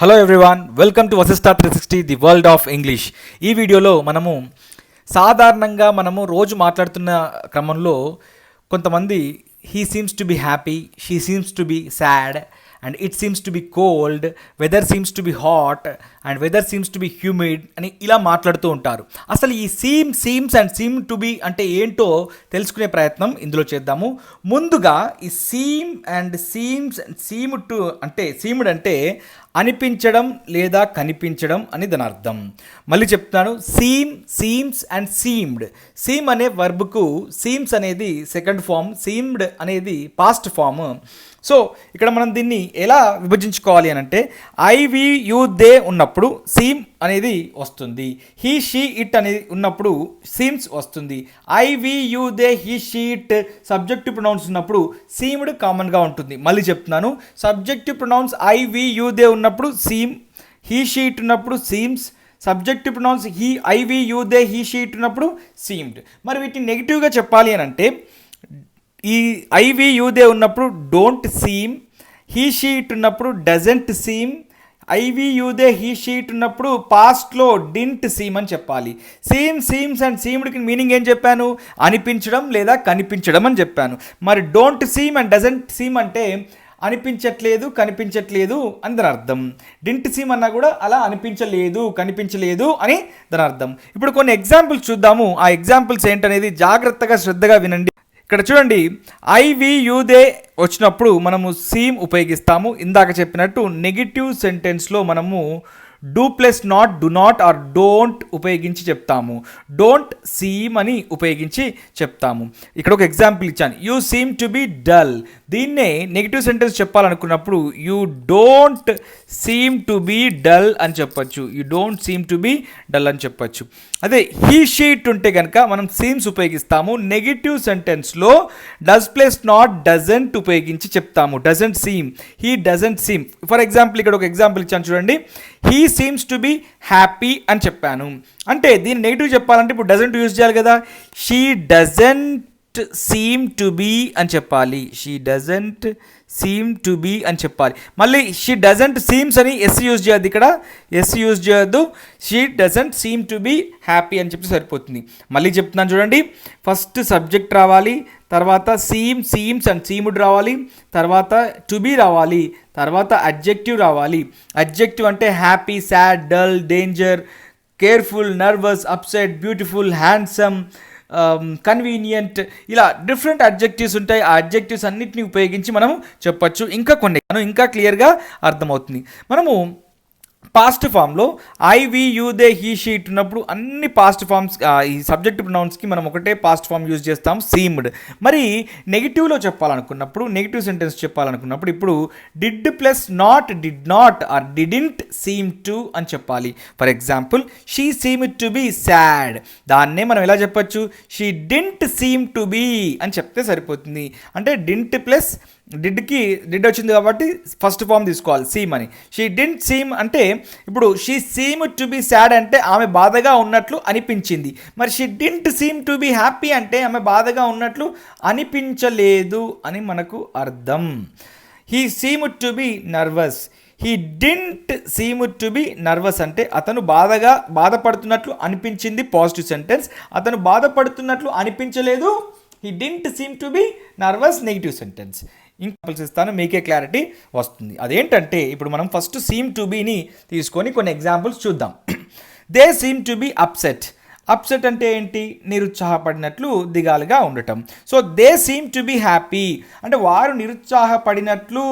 Hello everyone, welcome to Vasista 360 the world of English. ఈ వీడియోలో సాధారణంగా రోజు మాట్లాడుతున్న క్రమంలో కొంతమంది he seems to be happy, she seems to be sad, and it seems to be cold, weather seems to be hot, and weather seems to be humid అని ఇలా మాట్లాడుతూ ఉంటారు. అసలు ఈ seems and seem to be అంటే ఏంటో తెలుసుకునే ప్రయత్నం ఇందులో చేద్దాము. ముందుగా ఈ seem and seems and seemed అంటే అనిపించడం లేదా కనిపించడం అని దాని అర్థం. మళ్ళీ చెప్తాను, సీమ్స్ అండ్ సీమ్డ్. సీమ్ అనే వర్బ్కు సీమ్స్ అనేది సెకండ్ ఫామ్, సీమ్డ్ అనేది పాస్ట్ ఫామ్. సో ఇక్కడ మనం దీన్ని ఎలా విభజించుకోవాలి అని అంటే, ఐ యు దే ఉన్నప్పుడు సీమ్ అనేది వస్తుంది, హీ షీ ఇట్ అనేది ఉన్నప్పుడు సీమ్స్ వస్తుంది. I you they he she it subjective pronouns ఉన్నప్పుడు సీమ్డ్ కామన్గా ఉంటుంది. మళ్ళీ చెప్తున్నాను, subjective pronouns I you they ఉన్నప్పుడు సీమ్, హీ షీ ఇట్ ఉన్నప్పుడు seems, subjective pronouns I you they he she it ఉన్నప్పుడు సీమ్డ్. మరి వీటిని నెగిటివ్గా చెప్పాలి అని అంటే, ఈ ఐ యు దే ఉన్నప్పుడు don't seem, he she it ఉన్నప్పుడు doesn't seem, I you they he she it ఉన్నప్పుడు పాస్ట్లో డింట్ సీమ్ అని చెప్పాలి. సీమ్స్ అండ్ సీమ్డ్కి మీనింగ్ ఏం చెప్పాను? అనిపించడం లేదా కనిపించడం అని చెప్పాను. మరి don't seem and doesn't seem అంటే అనిపించట్లేదు, కనిపించట్లేదు అని దాని అర్థం. డింట్ సీమ్ అన్నా కూడా అలా అనిపించలేదు, కనిపించలేదు అని దాని అర్థం. ఇప్పుడు కొన్ని ఎగ్జాంపుల్స్ చూద్దాము. ఆ ఎగ్జాంపుల్స్ ఏంటనేది జాగ్రత్తగా శ్రద్ధగా వినండి. ఇక్కడ చూడండి, ఐ యు దే వచ్చినప్పుడు మనము సీమ్ ఉపయోగిస్తాము. ఇందాక చెప్పినట్టు నెగిటివ్ సెంటెన్స్లో మనము do plus not, do not or don't ఉపయోగించి చెప్తాము. డోంట్ సీమ్ అని ఉపయోగించి చెప్తాము. ఇక్కడ ఒక ఎగ్జాంపుల్ ఇచ్చాను, you seem to be dull. దీన్నే నెగిటివ్ సెంటెన్స్ చెప్పాలనుకున్నప్పుడు you don't seem to be dull అని చెప్పచ్చు, you don't seem to be dull అని చెప్పచ్చు. అదే హీ షీట్ ఉంటే కనుక మనం సీమ్స్ ఉపయోగిస్తాము. నెగిటివ్ సెంటెన్స్లో డస్ ప్లస్ నాట్, డజంట్ ఉపయోగించి చెప్తాము. Doesn't seem, he doesn't seem. For example ఇక్కడ ఒక ఎగ్జాంపుల్ ఇచ్చాను చూడండి, he seems to be happy అని చెప్పాను. అంటే దీన్ని నెగిటివ్ చెప్పాలంటే ఇప్పుడు డజంట్ యూజ్ చేయాలి కదా. She doesn't seem to be అని చెప్పాలి, she doesn't seem to be అని చెప్పాలి. మళ్ళీ షీ డజంట్ సీమ్స్ అని ఎస్ యూజ్ చేయొద్దు, ఇక్కడ ఎస్ యూజ్ చేయొద్దు. She doesn't seem to be happy అని చెప్తే సరిపోతుంది. మళ్ళీ చెప్తున్నాను చూడండి, ఫస్ట్ సబ్జెక్ట్ రావాలి, తర్వాత సీమ్స్ అండ్ సీమ్డ్ రావాలి, తర్వాత టు బీ రావాలి, తర్వాత అడ్జెక్టివ్ రావాలి. అడ్జెక్టివ్ అంటే happy, sad, dull, danger, careful, nervous, upset, beautiful, handsome, convenient, ఇలా డిఫరెంట్ అడ్జెక్టివ్స్ ఉంటాయి. ఆ అడ్జెక్టివ్స్ అన్నిటిని ఉపయోగించి మనం చెప్పచ్చు. ఇంకా కొన్ని ఇంకా క్లియర్గా అర్థమవుతుంది. మనము పాస్ట్ ఫామ్లో I you they he she it ఉన్నప్పుడు అన్ని పాస్ట్ ఫామ్స్, ఈ సబ్జెక్ట్ ప్రొనౌన్స్కి మనం ఒకటే పాస్ట్ ఫామ్ యూజ్ చేస్తాం, సీమ్డ్. మరి నెగిటివ్లో చెప్పాలనుకున్నప్పుడు, నెగిటివ్ సెంటెన్స్ చెప్పాలనుకున్నప్పుడు ఇప్పుడు did plus not, did not or didn't seem to అని చెప్పాలి. For example, she seemed to be sad. దాన్నే మనం ఎలా చెప్పచ్చు? She didn't seem to be అని చెప్తే సరిపోతుంది. అంటే డింట్ ప్లస్ డిడ్ వచ్చింది కాబట్టి ఫస్ట్ ఫామ్ తీసుకోవాలి, సీమ్ అని. షీ డింట్ సీమ్ అంటే ఇప్పుడు she seam to be sad అంటే ఆమె బాధగా ఉన్నట్లు అనిపించింది. మరి she didn't seem to be happy అంటే ఆమె బాధగా ఉన్నట్లు అనిపించలేదు అని మనకు అర్థం. He seemed to be nervous, he didn't seemed to be nervous అంటే అతను బాధపడుతున్నట్లు అనిపించింది, పాజిటివ్ సెంటెన్స్. అతను బాధపడుతున్నట్లు అనిపించలేదు, he didn't seem to B nervous, negative sentence. ఇంకా ఇస్తాను, మీకే క్లారిటీ వస్తుంది. అదేంటంటే ఇప్పుడు మనం ఫస్ట్ సీమ్ టు బీని తీసుకొని కొన్ని ఎగ్జాంపుల్స్ చూద్దాం. They seem to be upset. Upset అంటే ఏంటి? నిరుత్సాహపడినట్లు, దిగాలుగా ఉండటం. So they seem to be happy అంటే వారు నిరుత్సాహపడినట్లు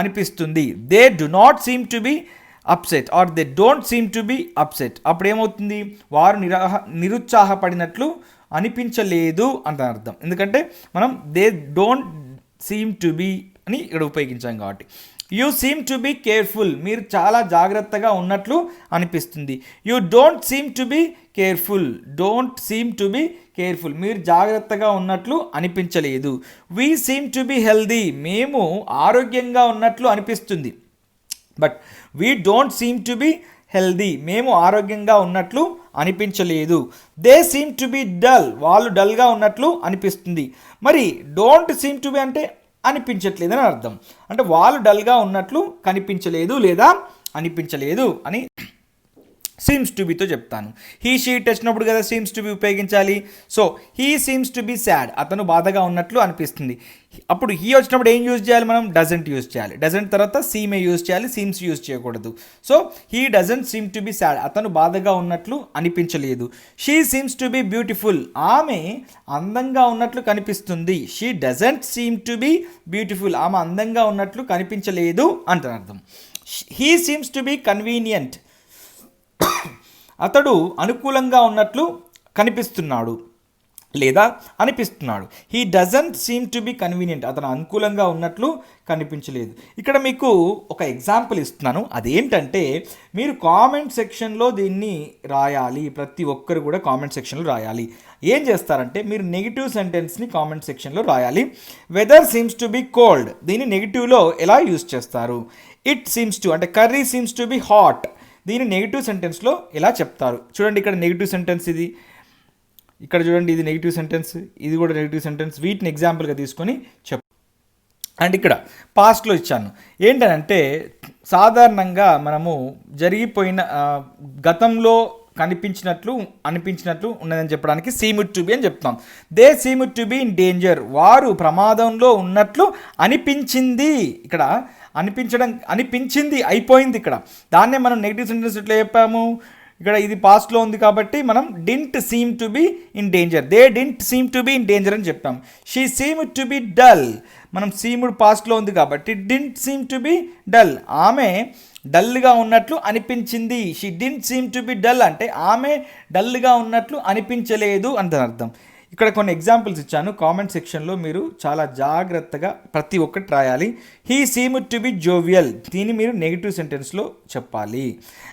అనిపిస్తుంది. They do not seem to be upset or they don't seem to be upset. అప్పుడు ఏమవుతుంది? వారు నిరుత్సాహపడినట్లు అనిపించలేదు అంత అర్థం. ఎందుకంటే మనం they don't seem to be అని ఇక్కడ ఉపయోగించాం కాబట్టి. You seem to be careful, మీరు చాలా జాగ్రత్తగా ఉన్నట్లు అనిపిస్తుంది. You don't seem to be careful, don't seem to be careful, మీరు జాగ్రత్తగా ఉన్నట్లు అనిపించలేదు. We seem to be healthy, మేము ఆరోగ్యంగా ఉన్నట్లు అనిపిస్తుంది. But we don't seem to be healthy, మేము ఆరోగ్యంగా ఉన్నట్లు అనిపించలేదు. They seem to be dull, వాళ్ళు డల్గా ఉన్నట్లు అనిపిస్తుంది. మరి డోంట్ సీమ్ టు బి అంటే అనిపించట్లేదని అర్థం. అంటే వాళ్ళు డల్గా ఉన్నట్లు కనిపించలేదు లేదా అనిపించలేదు అని సీమ్స్ టు బీతో చెప్తాను. హీ షీట్ వచ్చినప్పుడు కదా సీమ్స్ టు బీ ఉపయోగించాలి. So he seems to be sad, అతను బాధగా ఉన్నట్లు అనిపిస్తుంది. అప్పుడు హీ వచ్చినప్పుడు ఏం యూజ్ చేయాలి మనం? డజంట్ యూజ్ చేయాలి. డజంట్ తర్వాత సీమే యూజ్ చేయాలి, సీమ్స్ యూజ్ చేయకూడదు. So he doesn't seem to be sad, అతను బాధగా ఉన్నట్లు అనిపించలేదు. She seems to be beautiful, ఆమె అందంగా ఉన్నట్లు కనిపిస్తుంది. She doesn't seem to be beautiful, ఆమె అందంగా ఉన్నట్లు కనిపించలేదు అంటే అర్థం. He seems to be convenient, అతడు అనుకూలంగా ఉన్నట్లు కనిపిస్తున్నాడు లేదా అనిపిస్తున్నాడు. He doesn't seem to be convenient, అతను అనుకూలంగా ఉన్నట్లు కనిపించలేదు. ఇక్కడ మీకు ఒక ఎగ్జాంపుల్ ఇస్తున్నాను. అదేంటంటే మీరు కామెంట్ సెక్షన్లో దీన్ని రాయాలి. ప్రతి ఒక్కరు కూడా కామెంట్ సెక్షన్లో రాయాలి. ఏం చేస్తారంటే మీరు నెగిటివ్ సెంటెన్స్ని కామెంట్ సెక్షన్లో రాయాలి. Weather seems to be cold, దీన్ని నెగిటివ్లో ఎలా యూజ్ చేస్తారు? ఇట్ సీమ్స్ టు అంటే curry seems to be hot, దీన్ని నెగిటివ్ సెంటెన్స్లో ఎలా చెప్తారు? చూడండి ఇక్కడ నెగిటివ్ సెంటెన్స్ ఇది, ఇక్కడ చూడండి ఇది నెగిటివ్ సెంటెన్స్, ఇది కూడా నెగిటివ్ సెంటెన్స్. వీటిని ఎగ్జాంపుల్గా తీసుకొని అండ్ ఇక్కడ పాస్ట్లో ఇచ్చాను. ఏంటంటే సాధారణంగా మనము జరిగిపోయిన గతంలో అనిపించినట్లు ఉన్నదని చెప్పడానికి సీముడ్ టు బి అని చెప్తాం. They seemed to be in danger, వారు ప్రమాదంలో ఉన్నట్లు అనిపించింది. ఇక్కడ అనిపించింది అయిపోయింది. ఇక్కడ దాన్నే మనం నెగిటివ్ సెంటెన్స్ ఎట్లా చెప్పాము? ఇక్కడ ఇది పాస్ట్లో ఉంది కాబట్టి మనం didn't seem to be in danger, they didn't seem to be in danger అని చెప్పాం. She seemed to be dull, మనం సీమ్డ్ పాస్ట్లో ఉంది కాబట్టి didn't seem to be dull, ఆమె డల్గా ఉన్నట్లు అనిపించింది. She didn't seem to be dull అంటే ఆమె డల్గా ఉన్నట్లు అనిపించలేదు అంత అర్థం. ఇక్కడ కొన్ని ఎగ్జాంపుల్స్ ఇచ్చాను. కామెంట్ సెక్షన్లో మీరు చాలా జాగ్రత్తగా ప్రతి ఒక్కటి రాయాలి. He seemed to be jovial, దీన్ని మీరు నెగిటివ్ సెంటెన్స్లో చెప్పాలి.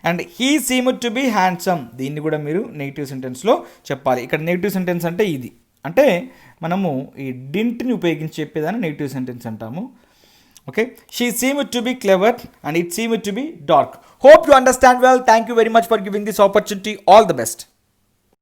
And he seemed to be handsome, దీన్ని కూడా మీరు నెగిటివ్ సెంటెన్స్లో చెప్పాలి. ఇక్కడ నెగిటివ్ సెంటెన్స్ అంటే ఇది, అంటే మనము ఈ డింట్ని ఉపయోగించి చెప్పేదాన్ని నెగిటివ్ సెంటెన్స్ అంటాము. Okay, she seemed to be clever and it seemed to be dark. Hope you understand well. Thank you very much for giving this opportunity. All the best.